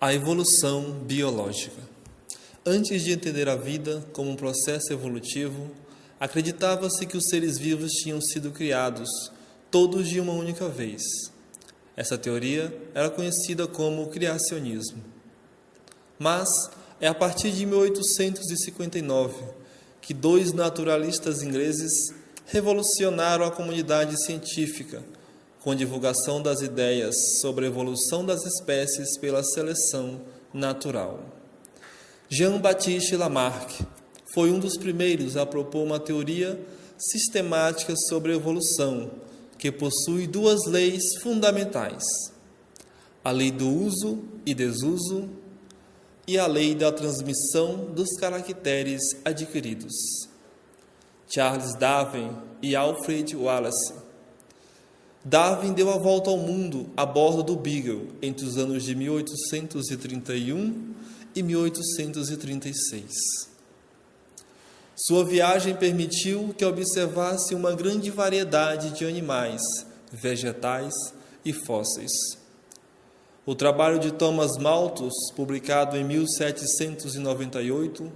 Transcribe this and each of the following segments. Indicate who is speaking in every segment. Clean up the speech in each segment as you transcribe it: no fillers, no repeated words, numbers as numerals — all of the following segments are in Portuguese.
Speaker 1: A evolução biológica. Antes de entender a vida como um processo evolutivo, acreditava-se que os seres vivos tinham sido criados, todos de uma única vez. Essa teoria era conhecida como criacionismo. Mas é a partir de 1859 que dois naturalistas ingleses revolucionaram a comunidade científica com a divulgação das ideias sobre a evolução das espécies pela seleção natural. Jean-Baptiste Lamarck foi um dos primeiros a propor uma teoria sistemática sobre a evolução, que possui duas leis fundamentais: a lei do uso e desuso e a lei da transmissão dos caracteres adquiridos. Charles Darwin e Alfred Wallace. Darwin deu a volta ao mundo a bordo do Beagle entre os anos de 1831 e 1836. Sua viagem permitiu que observasse uma grande variedade de animais, vegetais e fósseis. O trabalho de Thomas Malthus, publicado em 1798,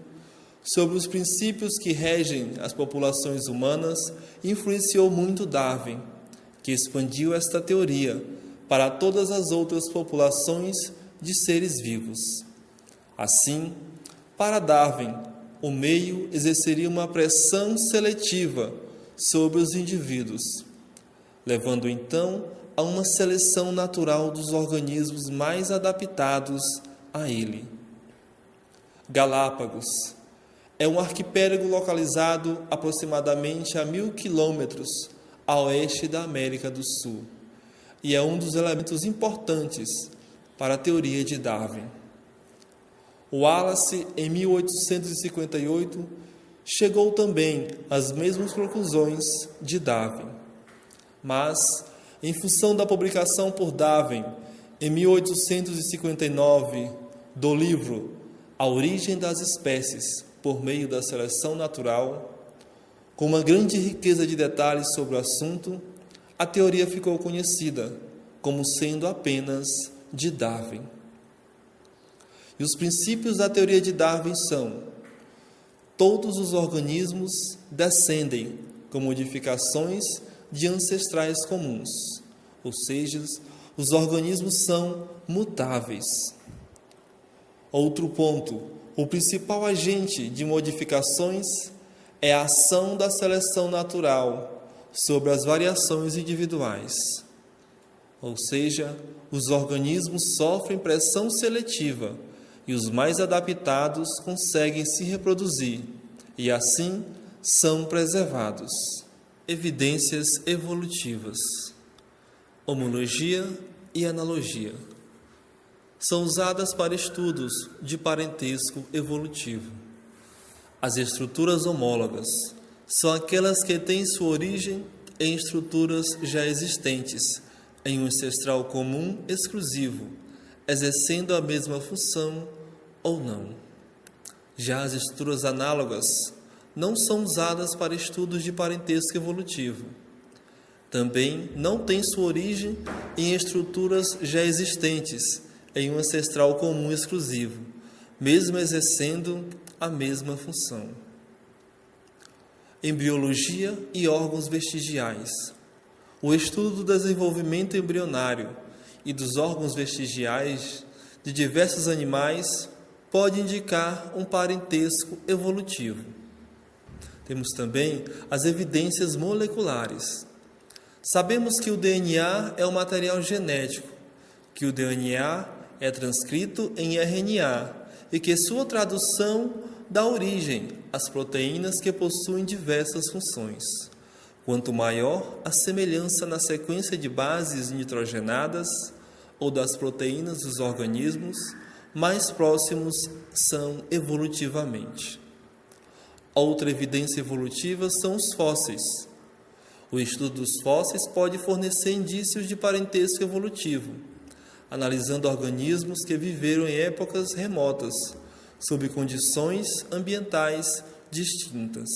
Speaker 1: sobre os princípios que regem as populações humanas, influenciou muito Darwin, que expandiu esta teoria para todas as outras populações de seres vivos. Assim, para Darwin, o meio exerceria uma pressão seletiva sobre os indivíduos, levando então a uma seleção natural dos organismos mais adaptados a ele. Galápagos é um arquipélago localizado aproximadamente a 1000 quilômetros a oeste da América do Sul e é um dos elementos importantes para a teoria de Darwin. Wallace, em 1858, chegou também às mesmas conclusões de Darwin, mas, em função da publicação por Darwin, em 1859, do livro A Origem das Espécies por meio da Seleção Natural, com uma grande riqueza de detalhes sobre o assunto, a teoria ficou conhecida como sendo apenas de Darwin. E os princípios da teoria de Darwin são: todos os organismos descendem com modificações de ancestrais comuns, ou seja, os organismos são mutáveis. Outro ponto: o principal agente de modificações é a ação da seleção natural sobre as variações individuais. Ou seja, os organismos sofrem pressão seletiva e os mais adaptados conseguem se reproduzir e, assim, são preservados. Evidências evolutivas. Homologia e analogia são usadas para estudos de parentesco evolutivo. As estruturas homólogas são aquelas que têm sua origem em estruturas já existentes, em um ancestral comum exclusivo, exercendo a mesma função ou não. Já as estruturas análogas não são usadas para estudos de parentesco evolutivo. Também não têm sua origem em estruturas já existentes, em um ancestral comum exclusivo, mesmo exercendo a mesma função. Embriologia e órgãos vestigiais. O estudo do desenvolvimento embrionário e dos órgãos vestigiais de diversos animais pode indicar um parentesco evolutivo. Temos também as evidências moleculares. Sabemos que o DNA é um material genético, que o DNA é transcrito em RNA e que sua tradução dá origem às proteínas que possuem diversas funções. Quanto maior a semelhança na sequência de bases nitrogenadas ou das proteínas dos organismos, mais próximos são evolutivamente. Outra evidência evolutiva são os fósseis. O estudo dos fósseis pode fornecer indícios de parentesco evolutivo, analisando organismos que viveram em épocas remotas, sob condições ambientais distintas.